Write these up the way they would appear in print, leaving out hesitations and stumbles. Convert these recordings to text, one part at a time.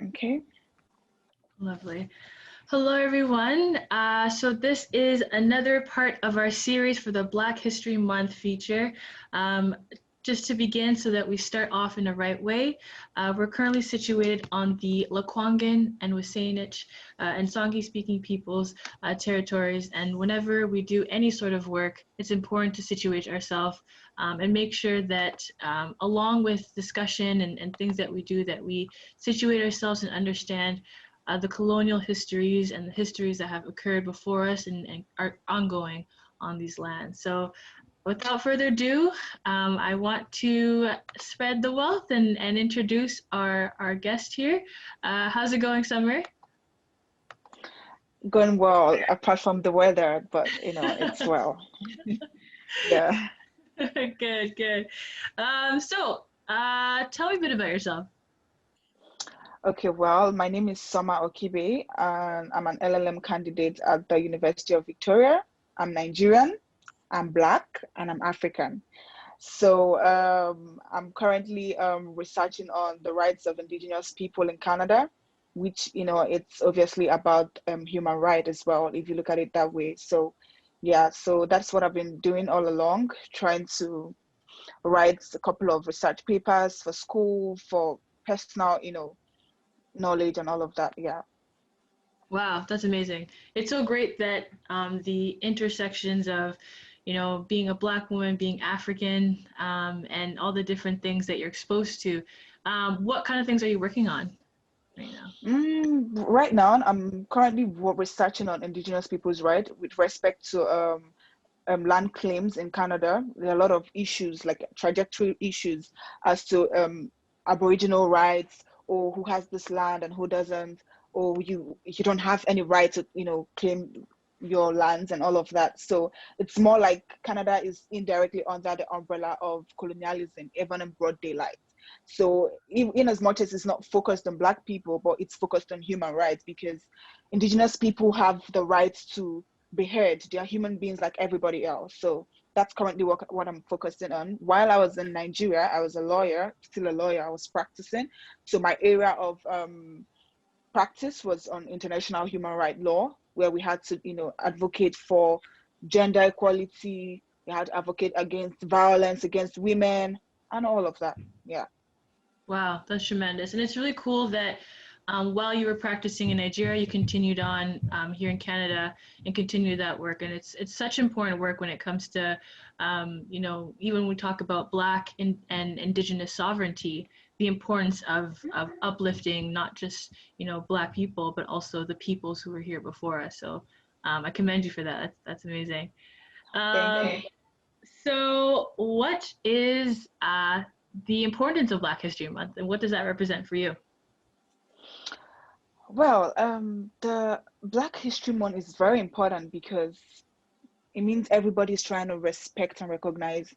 Okay. Lovely. Hello, everyone. So this is another part of our series for the Black History Month feature. Just to begin, so that we start off in the right way, we're currently situated on the Lekwungen and Wasanich and Songhay-speaking peoples' territories. And whenever we do any sort of work, it's important to situate ourselves and make sure that, along with discussion and things that we do, that we situate ourselves and understand the colonial histories and the histories that have occurred before us and are ongoing on these lands. So without further ado, I want to spread the wealth and introduce our guest here. How's it going, Summer? Going well, apart from the weather, but it's well. Yeah. Good, good. Tell me a bit about yourself. Okay, well, my name is Summer Okibe, and I'm an LL.M candidate at the University of Victoria. I'm Nigerian, I'm Black, and I'm African. So I'm currently researching on the rights of Indigenous people in Canada, which, it's obviously about human right as well, if you look at it that way. So yeah, so that's what I've been doing all along, trying to write a couple of research papers for school, for personal, knowledge and all of that. Yeah. Wow, that's amazing. It's so great that the intersections of, being a Black woman, being African, and all the different things that you're exposed to. What kind of things are you working on right now? Right now, I'm currently researching on Indigenous people's right with respect to land claims in Canada. There are a lot of issues, like trajectory issues, as to Aboriginal rights, or who has this land and who doesn't, or you don't have any right to claim your lands and all of that. So it's more like Canada is indirectly under the umbrella of colonialism, even in broad daylight. So in as much as it's not focused on Black people, but it's focused on human rights, because Indigenous people have the right to be heard. They are human beings like everybody else. So that's currently what I'm focusing on. While I was in Nigeria, I was a lawyer, still a lawyer. I was practicing. So my area of practice was on international human rights law, where we had to, advocate for gender equality. We had to advocate against violence against women and all of that. Yeah. Wow, that's tremendous. And it's really cool that while you were practicing in Nigeria, you continued on here in Canada and continued that work. And it's such important work when it comes to, even when we talk about Black and Indigenous sovereignty, the importance of uplifting not just, Black people, but also the peoples who were here before us. So I commend you for that. That's amazing. Thank Um, you. so what is the importance of Black History Month, and what does that represent for you? Well, the Black History Month is very important because it means everybody's trying to respect and recognize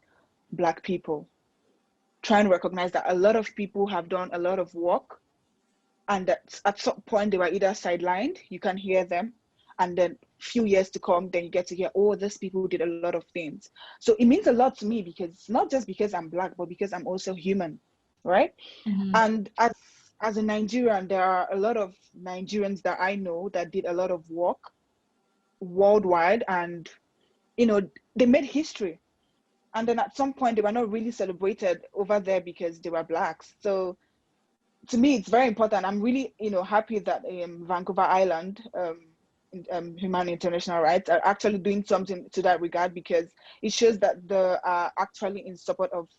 Black people, trying to recognize that a lot of people have done a lot of work, and that at some point they were either sidelined, you can hear them, and then few years to come, then you get to hear, oh, these people did a lot of things. So it means a lot to me, because not just because I'm Black, but because I'm also human, right? Mm-hmm. And as a Nigerian, there are a lot of Nigerians that I know that did a lot of work worldwide, and they made history. And then at some point they were not really celebrated over there because they were Blacks. So to me, it's very important. I'm really happy that Vancouver Island, Human International Rights, are actually doing something to that regard, because it shows that they are actually in support of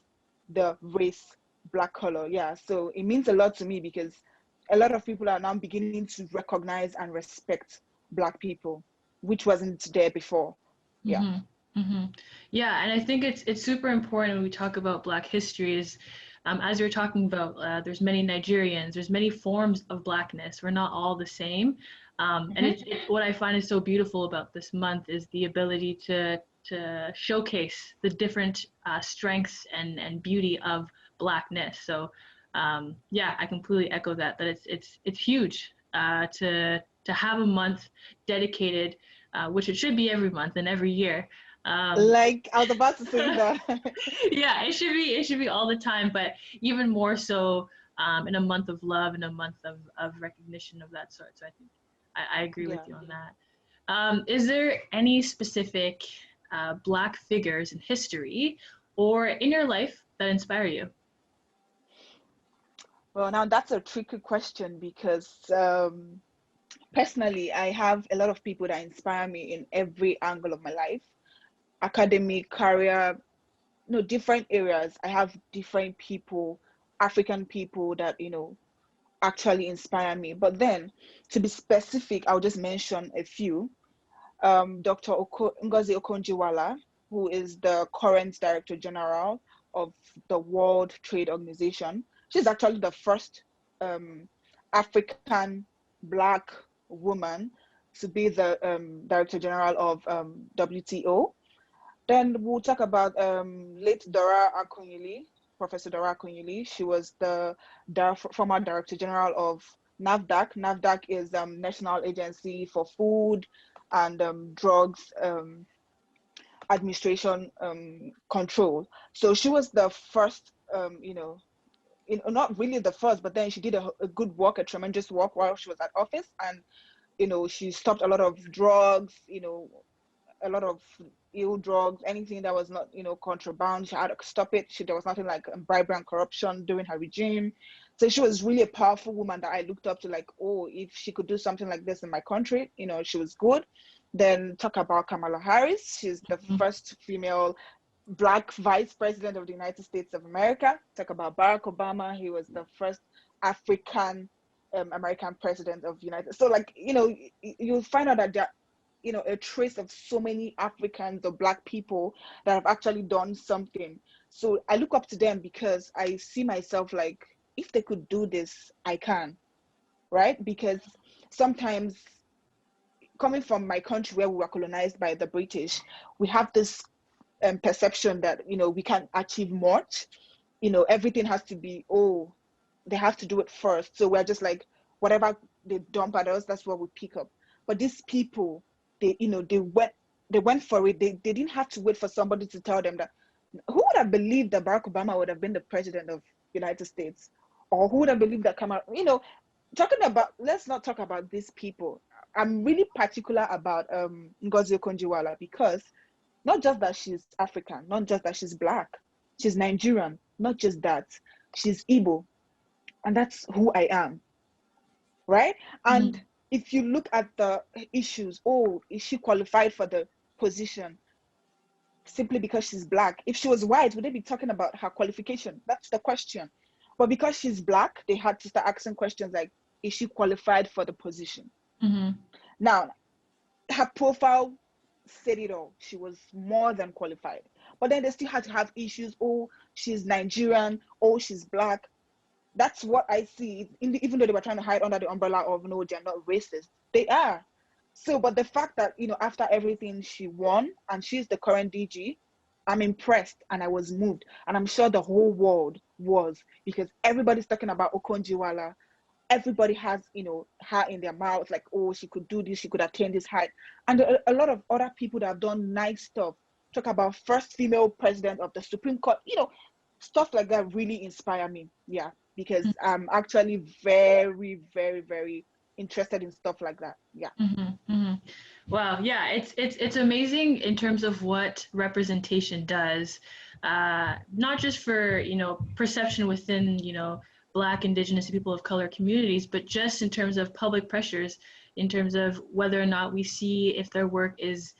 the race Black color. Yeah, so it means a lot to me, because a lot of people are now beginning to recognize and respect Black people, which wasn't there before. Yeah. Mm-hmm. Mm-hmm. Yeah, and I think it's super important when we talk about Black history is, as you're talking about, there's many Nigerians, there's many forms of Blackness. We're not all the same, and Mm-hmm. what I find is so beautiful about this month is the ability to showcase the different strengths and beauty of Blackness. So, yeah, I completely echo that. That it's huge to have a month dedicated, which it should be every month and every year. Um, Like I was about to say that. yeah, it should be all the time, but even more so in a month of love and a month of recognition of that sort. So I think I agree with Yeah. you on that. Is there any specific Black figures in history or in your life that inspire you? Well, now that's a tricky question because personally, I have a lot of people that inspire me in every angle of my life, academic, career, no, different areas. I have different people, African people that, actually inspire me. But then, to be specific, I'll just mention a few. Dr. Ngozi Okonjo-Iweala, who is the current Director General of the World Trade Organization. She's actually the first African Black woman to be the Director General of WTO. Then we'll talk about late Dora Akunyili, Professor Dora Akunyili. She was the former Director General of NAFDAC. NAFDAC is National Agency for Food and Drugs Administration Control. So she was the first, not really the first, but then she did a good work, a tremendous work while she was at office. And, she stopped a lot of drugs, a lot of ill drugs, anything that was not, contraband. She had to stop it. There was nothing like bribery and corruption during her regime. So she was really a powerful woman that I looked up to, like, oh, if she could do something like this in my country, she was good. Then talk about Kamala Harris. She's the first female Black vice president of the United States of America. Talk about Barack Obama. He was the first African American president of the United States. So, like, you'll find out that there, a trace of so many Africans or Black people that have actually done something. So I look up to them because I see myself like, if they could do this, I can, right? Because sometimes, coming from my country where we were colonized by the British, we have this perception that, we can't achieve much. Everything has to be, oh, they have to do it first. So we're just like, whatever they dump at us, that's what we pick up. But these people, they went for it. They didn't have to wait for somebody to tell them that. Who would have believed that Barack Obama would have been the president of the United States? Or who would have believed that Kamala, let's not talk about these people. I'm really particular about Ngozi Okonjo-Iweala because not just that she's African, not just that she's Black, she's Nigerian, not just that, she's Igbo. And that's who I am, right? And if you look at the issues, oh, is she qualified for the position simply because she's Black? If she was white, would they be talking about her qualification? That's the question. But because she's Black, they had to start asking questions like, is she qualified for the position? Now, her profile said it all. She was more than qualified. But then they still had to have issues. Oh, she's Nigerian. Oh, she's Black. That's what I see. Even though they were trying to hide under the umbrella of, no, they're not racist. They are. So, but the fact that, after everything she won and she's the current DG, I'm impressed and I was moved. And I'm sure the whole world was, because everybody's talking about Okonjo-Iweala. Everybody has, her in their mouth, like, oh, she could do this, she could attain this height. And a lot of other people that have done nice stuff, talk about first female president of the Supreme Court, stuff like that really inspire me. Yeah, because I'm actually very, very, very interested in stuff like that. Yeah. Wow, yeah, it's amazing in terms of what representation does, not just for perception within Black, Indigenous, people of color communities, but just in terms of public pressures, in terms of whether or not we see if their work is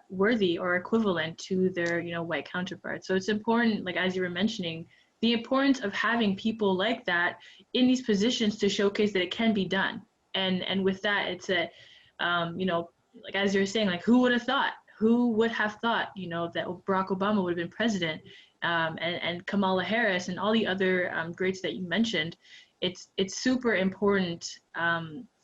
worthy or equivalent to their white counterparts. So it's important, like as you were mentioning, the importance of having people like that in these positions to showcase that it can be done. And with that, it's a like as you're saying, like who would have thought that Barack Obama would have been president, and Kamala Harris and all the other greats that you mentioned. It's super important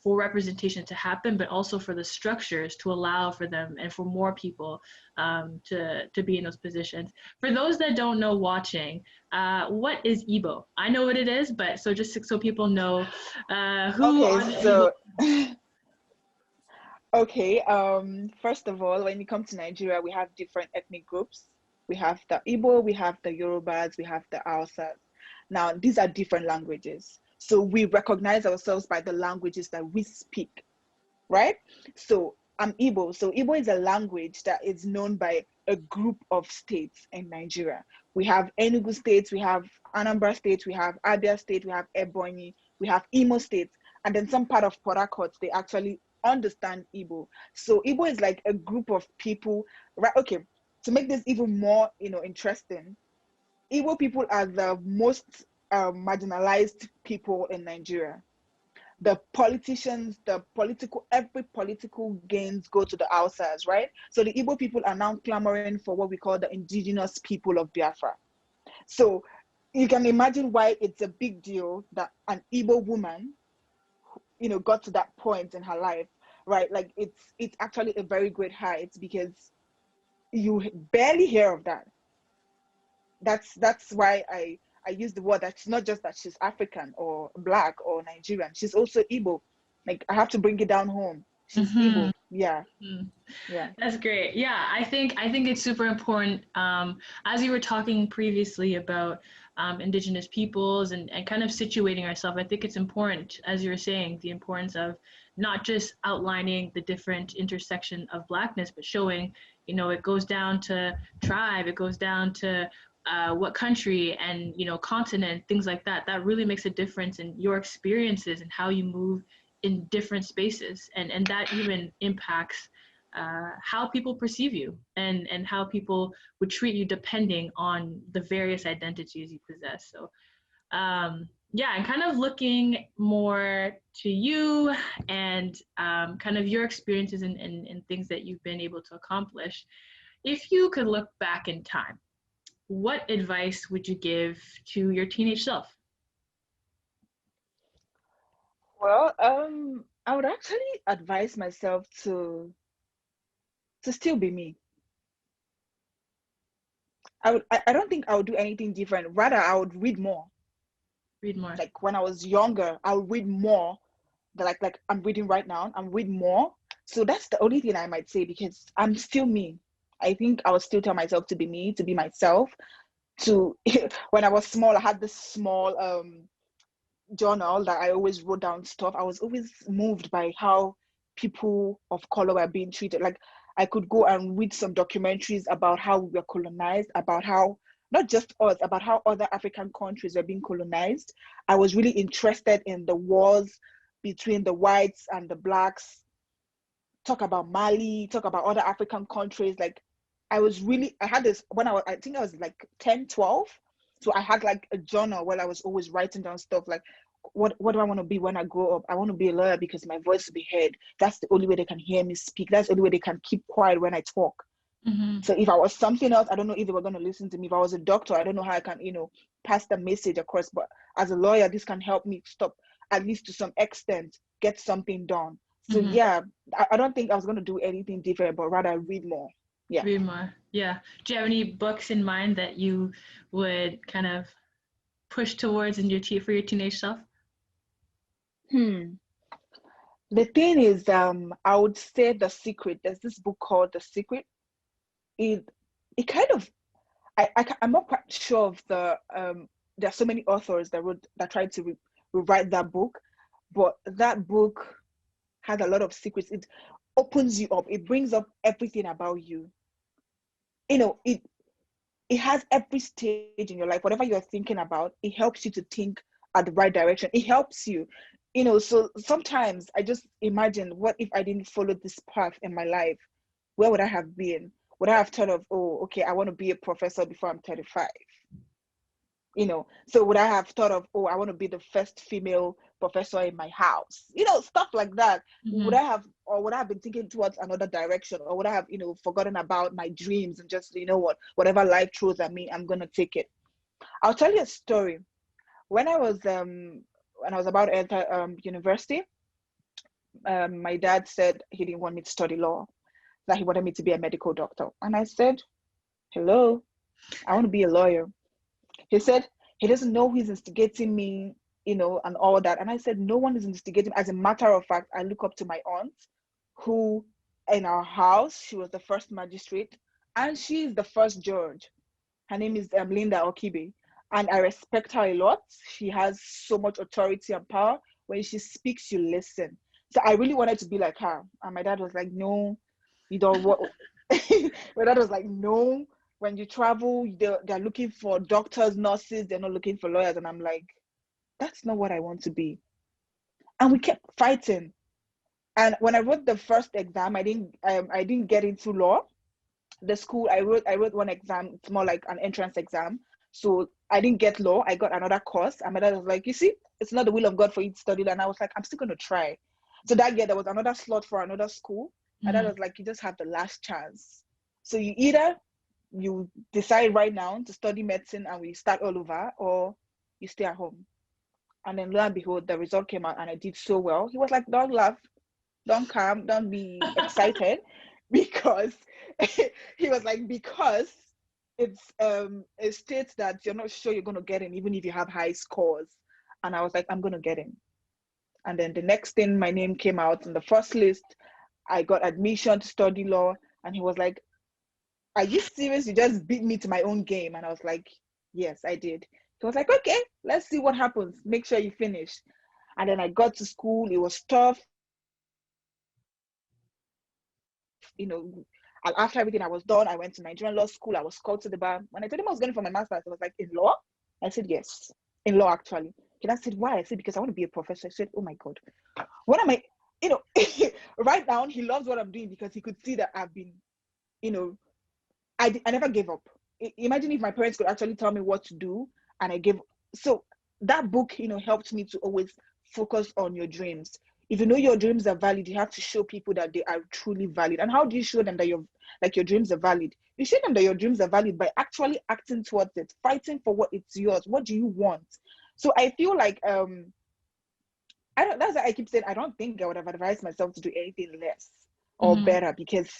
for representation to happen, but also for the structures to allow for them and for more people to be in those positions. For those that don't know watching, what is Igbo? I know what it is, but so just so people know, who are the Igbo? Okay, first of all, when you come to Nigeria, we have different ethnic groups. We have the Igbo, we have the Yorubas, we have the Hausas. Now, these are different languages. So we recognize ourselves by the languages that we speak, right? So I'm Igbo. So Igbo is a language that is known by a group of states in Nigeria. We have Enugu State, we have Anambra State, we have Abia State, we have Ebonyi, we have Imo State, and then some part of Port Harcourt, they actually understand Igbo. So Igbo is like a group of people, right? Okay, to make this even more, interesting, Igbo people are the most marginalized people in Nigeria. The politicians, every political gains go to the outsiders, right? So the Igbo people are now clamoring for what we call the indigenous people of Biafra. So you can imagine why it's a big deal that an Igbo woman, got to that point in her life, right? Like it's actually a very great height because you barely hear of that. That's why I use the word that it's not just that she's African or Black or Nigerian. She's also Igbo. Like I have to bring it down home. She's Igbo. Yeah. Yeah. That's great. Yeah, I think it's super important. As you were talking previously about Indigenous peoples and kind of situating ourselves, I think it's important, as you were saying, the importance of not just outlining the different intersection of Blackness, but showing, it goes down to tribe, it goes down to what country and continent, things like that. That really makes a difference in your experiences and how you move in different spaces, and that even impacts how people perceive you and how people would treat you depending on the various identities you possess. So yeah, and kind of looking more to you and kind of your experiences and things that you've been able to accomplish. If you could look back in time, what advice would you give to your teenage self? Well, I would actually advise myself to still be me. I don't think I would do anything different. Rather, I would read more. Read more. Like when I was younger, I would read more. Like I'm reading right now. I'm reading more. So that's the only thing I might say because I'm still me. I think I would still tell myself to be me, to be myself. To when I was small, I had this small journal that I always wrote down stuff. I was always moved by how people of color were being treated. Like I could go and read some documentaries about how we were colonized, about how not just us, about how other African countries were being colonized. I was really interested in the wars between the whites and the blacks. Talk about Mali, talk about other African countries. Like I had this when I think I was like 10, 12. So I had like a journal where I was always writing down stuff like, what do I want to be when I grow up? I want to be a lawyer because my voice will be heard. That's the only way they can hear me speak. That's the only way they can keep quiet when I talk. So if I was something else, I don't know if they were going to listen to me. If I was a doctor, I don't know how I can, pass the message across. But as a lawyer, this can help me stop, at least to some extent, get something done. So yeah, I don't think I was going to do anything different, but rather read more. Yeah. Read more. Yeah. Do you have any books in mind that you would kind of push towards in for your teenage self? The thing is, I would say The Secret. There's this book called The Secret. It it kind of I'm not quite sure of the there are so many authors that tried to rewrite that book, but that book has a lot of secrets. It opens you up. It brings up everything about you. It has every stage in your life, whatever you're thinking about, it helps you to think at the right direction. It helps you, so sometimes I just imagine, what if I didn't follow this path in my life? Where would I have been? Would I have thought of, oh, okay, I want to be a professor before I'm 35? So would I have thought of, oh, I want to be the first female professor in my house? Stuff like that. Would I have been thinking towards another direction, or would I have, forgotten about my dreams and just, whatever life throws at me, I'm gonna take it. I'll tell you a story. When I was about to enter university, my dad said he didn't want me to study law, that he wanted me to be a medical doctor. And I said, hello, I want to be a lawyer. He said he doesn't know who's instigating me, and all that. And I said, no one is instigating. As a matter of fact, I look up to my aunt, who in our house, she was the first magistrate and she is the first judge. Her name is Linda Okibe. And I respect her a lot. She has so much authority and power. When she speaks, you listen. So I really wanted to be like her. And my dad was like, no, you don't what my dad was like, no. When you travel, they're looking for doctors, nurses, they're not looking for lawyers. And I'm like, that's not what I want to be. And we kept fighting. And when I wrote the first exam, I didn't get into law. The school I wrote one exam. It's more like an entrance exam. So I didn't get law. I got another course. And my dad was like, you see, it's not the will of God for you to study that. And I was like, I'm still gonna try. So that year there was another slot for another school. And that was like, you just have the last chance. So you decide right now to study medicine and we start all over, or you stay at home. And then lo and behold, the result came out and I did so well. He was like, don't laugh, don't calm, don't be excited, because he was like, because it states that you're not sure you're gonna get in even if you have high scores. And I was like, I'm gonna get in. And then the next thing, my name came out in the first list. I got admission to study law. And he was like, are you serious? You just beat me to my own game. And I was like, yes, I did. He was like, okay, let's see what happens. Make sure you finish. And then I got to school. It was tough. After everything I was done, I went to Nigerian law school. I was called to the bar. When I told him I was going for my master's, I was like, in law? I said, yes, in law, actually. And I said, why? I said, because I want to be a professor. I said, oh my God, what am I, right now, he loves what I'm doing because he could see that I've been, I never gave up. Imagine if my parents could actually tell me what to do and I gave. So that book, helped me to always focus on your dreams. If you know your dreams are valid, you have to show people that they are truly valid. And how do you show them that your dreams are valid? You show them that your dreams are valid by actually acting towards it, fighting for what it's yours. What do you want? So I feel like that's why I keep saying I don't think I would have advised myself to do anything less or better, because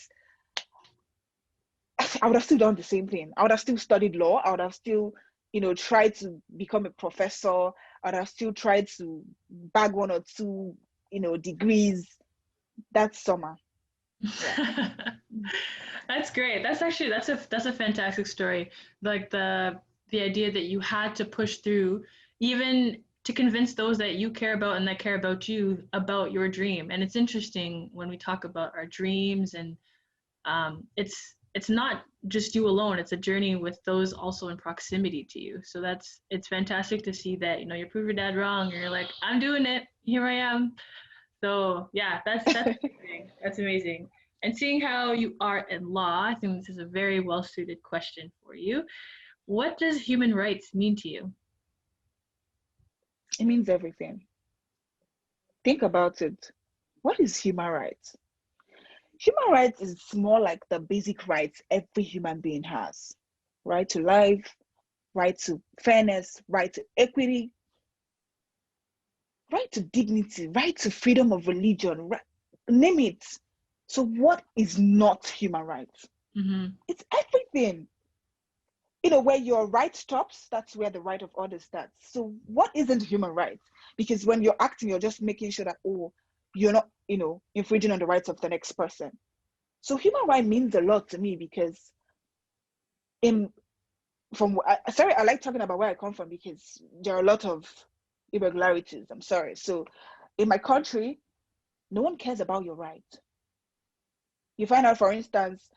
I would have still done the same thing. I would have still studied law. I would have still, tried to become a professor. I would have still tried to bag one or two, degrees. That's Summer. Yeah. That's great. That's a fantastic story. Like the idea that you had to push through, even to convince those that you care about and that care about you about your dream. And it's interesting when we talk about our dreams, and it's not just you alone. It's a journey with those also in proximity to you. So it's fantastic to see that, you prove your dad wrong and you're like, I'm doing it. Here I am. So yeah, that's amazing. That's amazing. And seeing how you are in law, I think this is a very well suited question for you. What does human rights mean to you? It means everything. Think about it. What is human rights? Human rights is more like the basic rights every human being has. Right to life, right to fairness, right to equity, right to dignity, right to freedom of religion, right, name it. So what is not human rights? It's everything. Where your right stops, that's where the right of others starts. So what isn't human rights? Because when you're acting, you're just making sure that, you're not, infringing on the rights of the next person. So human right means a lot to me, because I like talking about where I come from, because there are a lot of irregularities. I'm sorry. So in my country, no one cares about your right. You find out, for instance,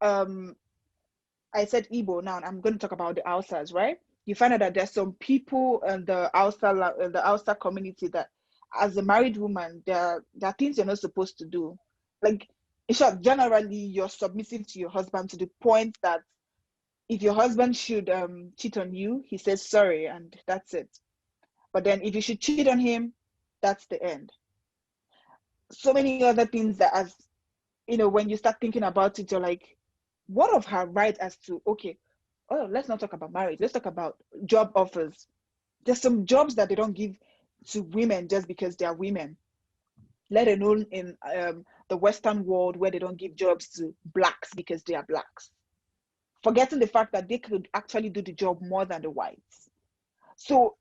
I said Igbo, now I'm going to talk about the Hausas, right? You find out that there's some people in the Hausa community that, as a married woman, there are things you're not supposed to do. Like, in short, generally, you're submissive to your husband to the point that if your husband should cheat on you, he says sorry, and that's it. But then if you should cheat on him, that's the end. So many other things that, as when you start thinking about it, you're like, what of her right as to, okay, let's not talk about marriage. Let's talk about job offers. There's some jobs that they don't give to women just because they are women, let alone in the Western world, where they don't give jobs to blacks because they are blacks, forgetting the fact that they could actually do the job more than the whites. So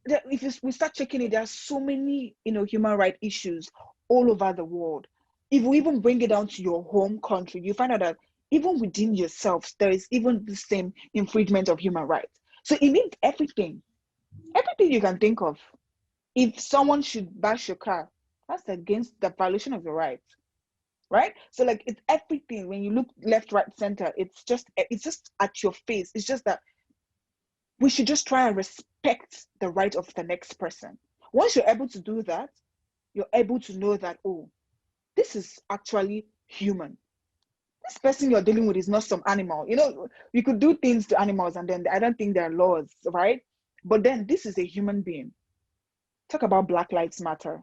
if we start checking it, there are so many, human rights issues all over the world. If we even bring it down to your home country, you find out that even within yourselves, there is even the same infringement of human rights. So it means everything you can think of. If someone should bash your car, that's against the violation of your rights, right? So like it's everything. When you look left, right, center, it's just at your face. It's just that we should just try and respect the right of the next person. Once you're able to do that, you're able to know that, oh, this is actually human. This person you're dealing with is not some animal. You know, you could do things to animals and then I don't think there are laws, right? But then this is a human being. Talk about Black Lives Matter.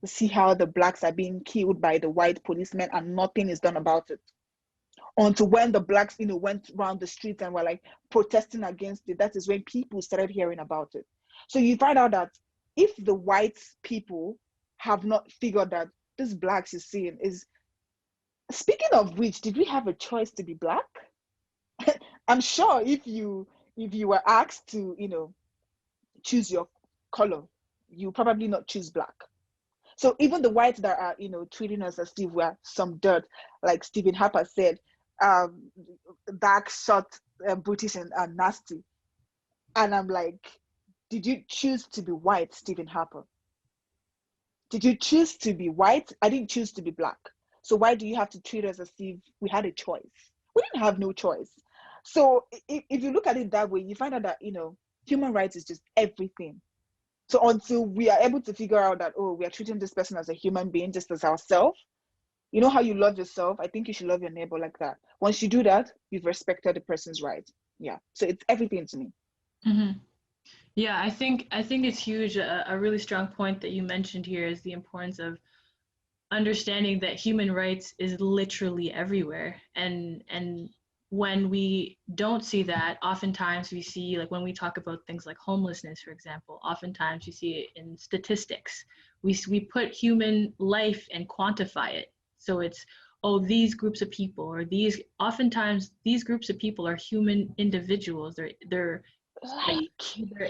To see how the blacks are being killed by the white policemen and nothing is done about it. Until when the blacks, went around the streets and were like protesting against it, that is when people started hearing about it. So you find out that if the white people have not figured that this blacks is seeing is, speaking of which, did we have a choice to be black? I'm sure if you were asked to, choose your color, you probably not choose black. So even the whites that are, treating us as if we're some dirt, like Stephen Harper said, dark, short, British and nasty. And I'm like, did you choose to be white, Stephen Harper? Did you choose to be white? I didn't choose to be black. So why do you have to treat us as if we had a choice? We didn't have no choice. So if you look at it that way, you find out that, human rights is just everything. So until we are able to figure out that, oh, we are treating this person as a human being, just as ourselves, you know how you love yourself? I think you should love your neighbor like that. Once you do that, you've respected the person's right. Yeah. So it's everything to me. Mm-hmm. Yeah, I think it's huge. A really strong point that you mentioned here is the importance of understanding that human rights is literally everywhere. And when we don't see that, oftentimes we see, like when we talk about things like homelessness, for example, oftentimes you see it in statistics. We put human life and quantify it. So it's, oh, these groups of people, or oftentimes these groups of people are human individuals. They're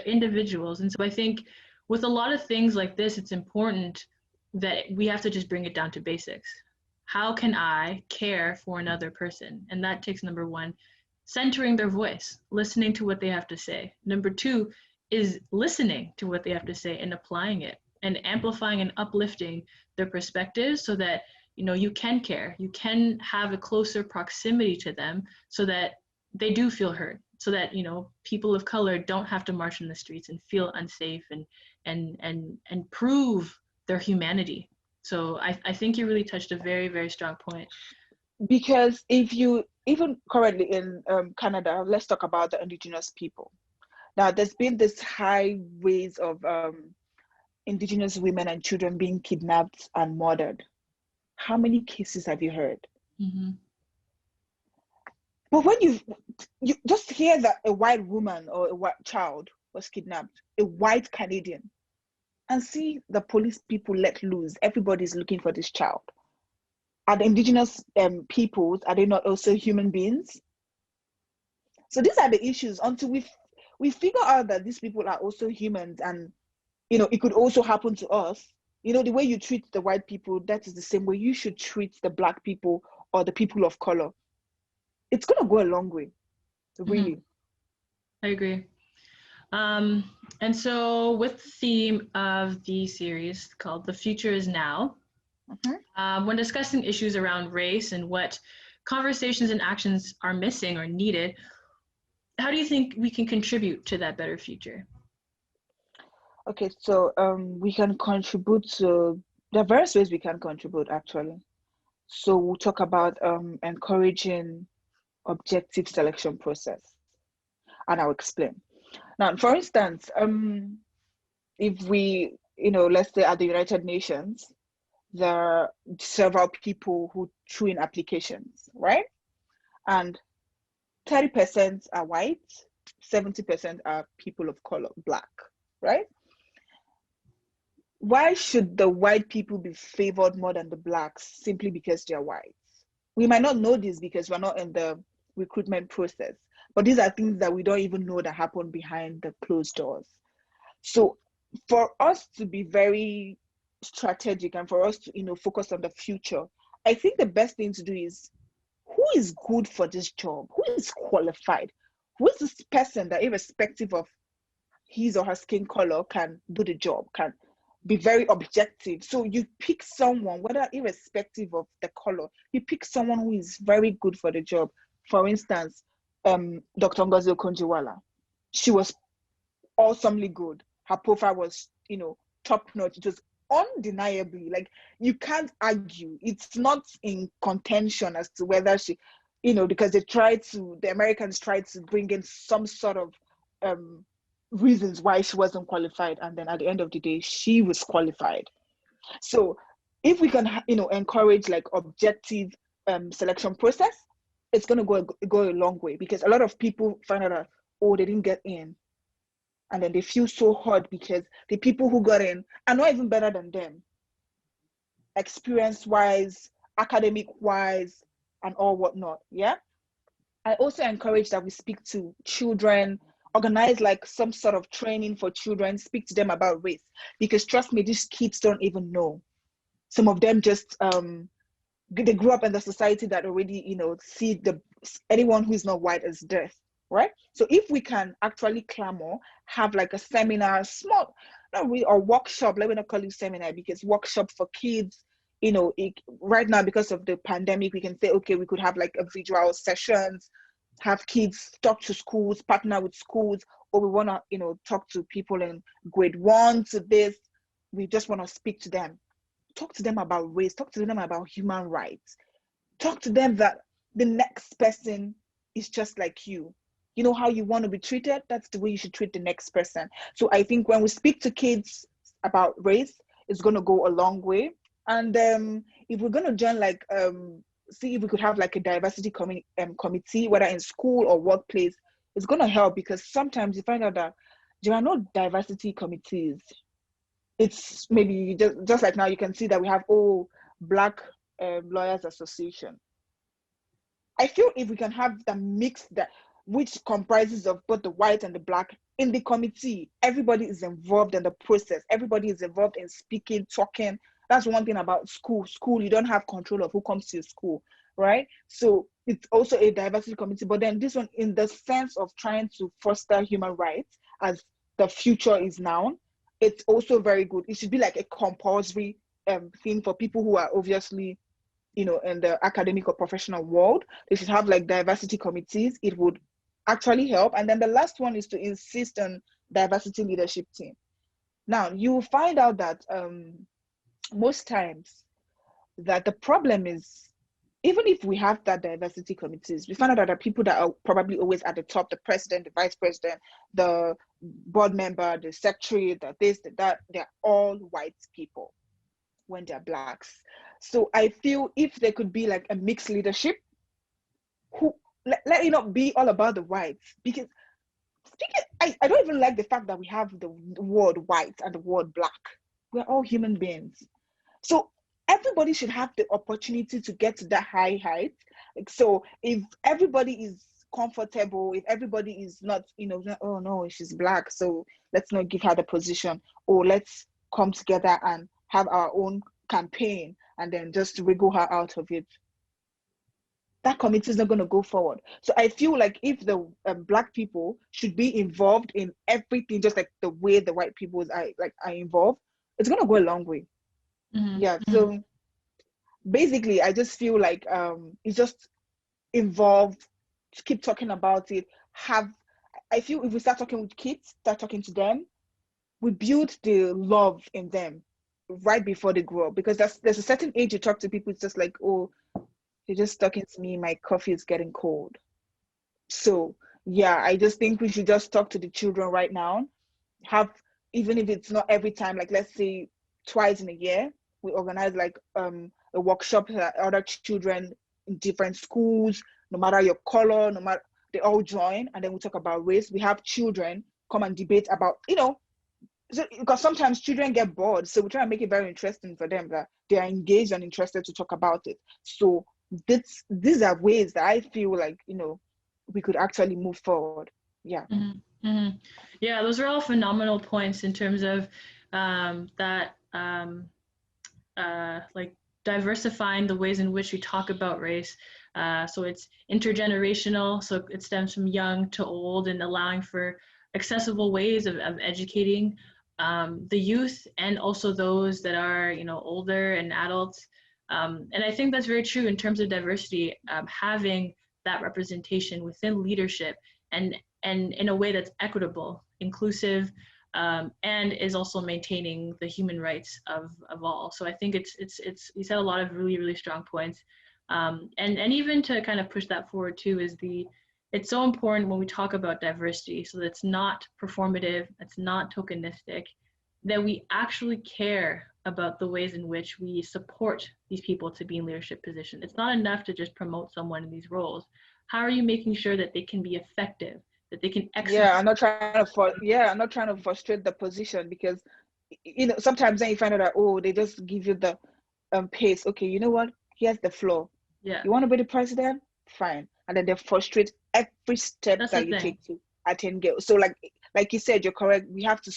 individuals. And so I think with a lot of things like this, it's important that we have to just bring it down to basics. How can I care for another person? And that takes, number one, centering their voice, listening to what they have to say. Number two is listening to what they have to say and applying it and amplifying and uplifting their perspectives so that, you can care, you can have a closer proximity to them so that they do feel heard, so that, people of color don't have to march in the streets and feel unsafe and prove their humanity. So I think you really touched a very, very strong point. Because if you, even currently in Canada, let's talk about the Indigenous people. Now, there's been this high rates of Indigenous women and children being kidnapped and murdered. How many cases have you heard? Mm-hmm. But when you just hear that a white woman or a white child was kidnapped, a white Canadian, and see the police people let loose, everybody's looking for this child. Are the Indigenous peoples, are they not also human beings? So these are the issues. Until we figure out that these people are also humans, and it could also happen to us. The way you treat the white people, that is the same way you should treat the Black people or the people of color. It's gonna go a long way, really. Mm-hmm. I agree. And so with the theme of the series called The Future is Now, when discussing issues around race and what conversations and actions are missing or needed, how do you think we can contribute to that better future? Okay, so we can contribute to, there are various ways we can contribute actually. So we'll talk about encouraging objective selection process, and I'll explain. Now, for instance, if we, let's say at the United Nations, there are several people who threw in applications, right? And 30% are white, 70% are people of color, Black, right? Why should the white people be favored more than the Blacks simply because they're white? We might not know this because we're not in the recruitment process, but these are things that we don't even know that happen behind the closed doors. So for us to be very strategic and for us to, focus on the future, I think the best thing to do is, who is good for this job? Who is qualified? who is this person that irrespective of his or her skin color can do the job, can be very objective. So you pick someone, whether irrespective of the color, you pick someone who is very good for the job. For instance, Dr. Ngozi Okonjo-Iweala, she was awesomely good. Her profile was, top notch. It was undeniably, like, you can't argue. It's not in contention as to whether she, because the Americans tried to bring in some sort of reasons why she wasn't qualified, and then at the end of the day she was qualified. So if we can encourage like objective selection process, it's going to go a long way, because a lot of people find out that, oh, they didn't get in, and then they feel so hurt because the people who got in are not even better than them, experience wise, academic wise, and all whatnot. Yeah, I also encourage that we speak to children, organize like some sort of training for children, speak to them about race, because trust me, these kids don't even know. Some of them just they grew up in the society that already see anyone who is not white as death, right? So if we can actually clamor, have like a seminar, small, or workshop, let me not call it seminar, because workshop for kids, right now because of the pandemic, we can say, okay, we could have like a visual sessions, have kids talk to schools, partner with schools, or we want to talk to people in grade 1 to this, we just want to speak to them, talk to them about race, talk to them about human rights, talk to them that the next person is just like you. You know how you want to be treated, that's the way you should treat the next person. So I think when we speak to kids about race, it's going to go a long way. And if we're going to join like see if we could have like a diversity committee, whether in school or workplace, it's going to help, because sometimes you find out that there are no diversity committees. It's maybe just like now you can see that we have Black Lawyers Association. I feel if we can have the mix which comprises of both the white and the black in the committee, everybody is involved in the process, everybody is involved in speaking, talking. That's one thing about school. You don't have control of who comes to your school, right? So it's also a diversity committee, but then this one in the sense of trying to foster human rights as the future is now, it's also very good. It should be like a compulsory thing for people who are obviously, in the academic or professional world. They should have like diversity committees. It would actually help. And then the last one is to insist on diversity leadership team. Now, you will find out that most times that the problem is, even if we have that diversity committees, we find out that there are people that are probably always at the top, the president, the vice president, the board member, the secretary, the this, the that, they're all white people when they're blacks. So I feel if there could be like a mixed leadership, who let it not be all about the whites, because I don't even like the fact that we have the word white and the word black. We're all human beings. So everybody should have the opportunity to get to that high height. Like, so if everybody is comfortable, if everybody is not, oh no, she's black, so let's not give her the position, or let's come together and have our own campaign and then just wriggle her out of it, that committee is not going to go forward. So I feel like if the black people should be involved in everything, just like the way the white people are involved, it's going to go a long way. Mm-hmm. Yeah. So basically, I just feel like it's just involved. Keep talking about it. I feel if we start talking with kids, start talking to them, we build the love in them right before they grow up, because there's a certain age you talk to people, it's just like, oh, you're just talking to me, my coffee is getting cold. So yeah, I just think we should just talk to the children right now, even if it's not every time, like let's say twice in a year, we organize like a workshop that other children in different schools, no matter your color, no matter, they all join, and then we talk about race. We have children come and debate about, so, because sometimes children get bored, so we try to make it very interesting for them, that they are engaged and interested to talk about it. So these are ways that I feel like we could actually move forward. Yeah. Mm-hmm. Mm-hmm. Yeah, those are all phenomenal points in terms of like diversifying the ways in which we talk about race. So it's intergenerational, so it stems from young to old and allowing for accessible ways of educating the youth and also those that are, older and adults. And I think that's very true in terms of diversity, having that representation within leadership and in a way that's equitable, inclusive, and is also maintaining the human rights of all. So I think it's you said a lot of really, really strong points. And even to kind of push that forward too is it's so important when we talk about diversity, so that's not performative, it's not tokenistic, that we actually care about the ways in which we support these people to be in leadership positions. It's not enough to just promote someone in these roles. How are you making sure that they can be effective, that they can execute? Yeah, I'm not trying to frustrate the position, because sometimes then you find out that, oh, they just give you the pace. Okay, you know what? Here's the floor. Yeah. You want to be the president? Fine. And then they frustrate every step That's that the you thing. take to attain goals. So like you said, you're correct. We have to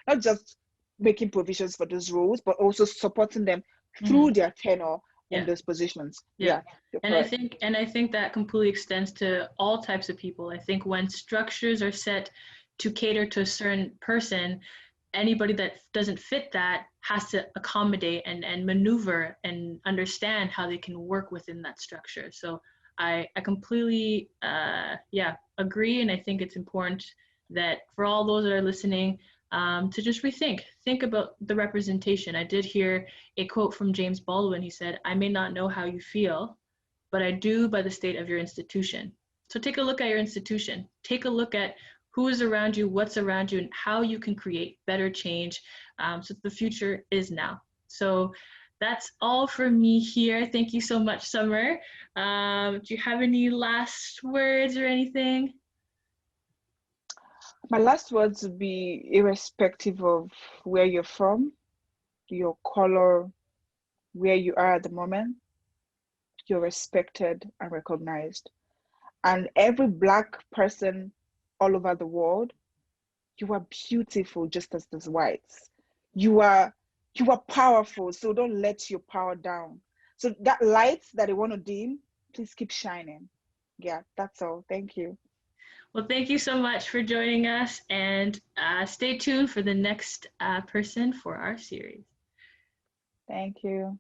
not just making provisions for those roles, but also supporting them through their tenure in Yeah. those positions. Yeah. You're And correct. I think that completely extends to all types of people. I think when structures are set to cater to a certain person, anybody that doesn't fit that has to accommodate and maneuver and understand how they can work within that structure. So I completely agree, and I think it's important that for all those that are listening, to just think about the representation. I did hear a quote from James Baldwin. He said, "I may not know how you feel, but I do by the state of your institution." So take a look at your institution. Take a look at who is around you, what's around you, and how you can create better change, so the future is now. So that's all for me here. Thank you so much, Summer. Do you have any last words or anything? My last words would be, irrespective of where you're from, your color, where you are at the moment, you're respected and recognized. And every Black person all over the world, you are beautiful just as those whites. You are powerful, so don't let your power down. So that light that they want to dim, please keep shining. Yeah, that's all. Thank you. Well, thank you so much for joining us, and stay tuned for the next person for our series. Thank you.